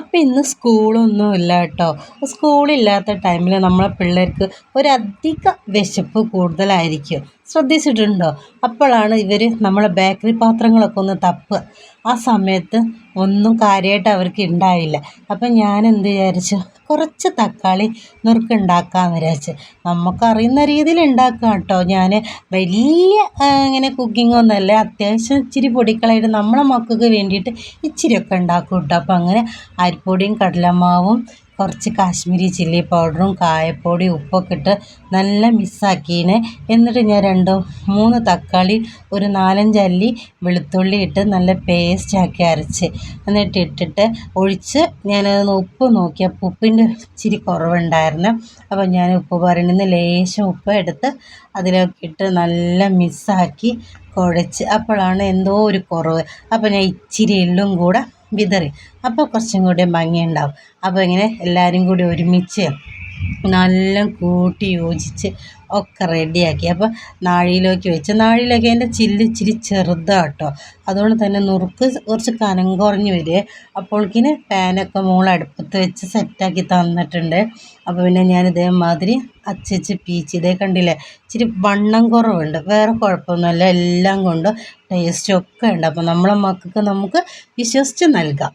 അപ്പം ഇന്ന് സ്കൂളൊന്നുമില്ല കേട്ടോ. സ്കൂളില്ലാത്ത ടൈമിൽ നമ്മളെ പിള്ളേർക്ക് ഒരധിക വിശപ്പ് കൂടുതലായിരിക്കും. ശ്രദ്ധിച്ചിട്ടുണ്ടോ? അപ്പോഴാണ് ഇവർ നമ്മളെ ബേക്കറി പാത്രങ്ങളൊക്കെ ഒന്ന് തപ്പുക. ആ സമയത്ത് ഒന്നും കാര്യമായിട്ട് അവർക്ക് ഉണ്ടായില്ല. അപ്പം ഞാൻ എന്ത് വിചാരിച്ചു, കുറച്ച് തക്കാളി നുറുക്കുണ്ടാക്കാമെന്ന് വിചാരിച്ചു. നമുക്കറിയുന്ന രീതിയിൽ ഉണ്ടാക്കാം കേട്ടോ. ഞാൻ വലിയ ഇങ്ങനെ കുക്കിംഗ് ഒന്നുമല്ല, അത്യാവശ്യം ഇച്ചിരി പൊടിക്കളയിട്ട് നമ്മളെ മക്കൾക്ക് വേണ്ടിയിട്ട് ഇച്ചിരിയൊക്കെ ഉണ്ടാക്കും കേട്ടോ. അപ്പം അങ്ങനെ അരിപ്പൊടിയും കടലമാവും കുറച്ച് കാശ്മീരി ചില്ലി പൗഡറും കായപ്പൊടി ഉപ്പൊക്കെ ഇട്ട് നല്ല മിക്സാക്കീനെ. എന്നിട്ട് ഞാൻ 2-3 തക്കാളി ഒരു 4-5 അല്ലി വെളുത്തുള്ളി ഇട്ട് നല്ല പേസ്റ്റാക്കി അരച്ച് എന്നിട്ട് ഇട്ടിട്ട് ഒഴിച്ച് ഞാനതൊന്ന് ഉപ്പ് നോക്കിയപ്പോൾ ഉപ്പിൻ്റെ ഇച്ചിരി കുറവുണ്ടായിരുന്നു. അപ്പോൾ ഞാൻ ഉപ്പ് പറയുന്നത് ലേശം ഉപ്പ് എടുത്ത് അതിലൊക്കെ ഇട്ട് നല്ല മിക്സാക്കി കുഴച്ച്. അപ്പോഴാണ് എന്തോ ഒരു കുറവ്. അപ്പോൾ ഞാൻ ഇച്ചിരി എള്ളും കൂടെ വിതറി. അപ്പോൾ കുറച്ചും കൂടി ഭംഗിയുണ്ടാവും. അപ്പോൾ ഇങ്ങനെ എല്ലാവരും കൂടി ഒരുമിച്ച് നല്ല കൂട്ടി യോജിച്ച് ഒക്കെ റെഡിയാക്കി. അപ്പോൾ നാഴിയിലേക്ക് വെച്ച്, നാഴിയിലേക്ക് അതിൻ്റെ ചില്ല് ഇച്ചിരി ചെറുതാണ് കേട്ടോ. അതുകൊണ്ട് തന്നെ നുറുക്ക് കുറച്ച് കനം കുറഞ്ഞ് വരിക. അപ്പോഴേക്കിന് പാനൊക്കെ മോൾ അടുപ്പത്ത് വെച്ച് സെറ്റാക്കി തന്നിട്ടുണ്ട്. അപ്പോൾ പിന്നെ ഞാൻ ഇതേമാതിരി അച്ചച്ച് പീച്ച് ഇതേ കണ്ടില്ലേ, ഇച്ചിരി വണ്ണം കുറവുണ്ട്, വേറെ കുഴപ്പമൊന്നുമില്ല. എല്ലാം കൊണ്ട് ടേസ്റ്റൊക്കെ ഉണ്ട്. അപ്പോൾ നമ്മളെ മക്കൾക്ക് നമുക്ക് വിശ്വസിച്ച് നൽകാം.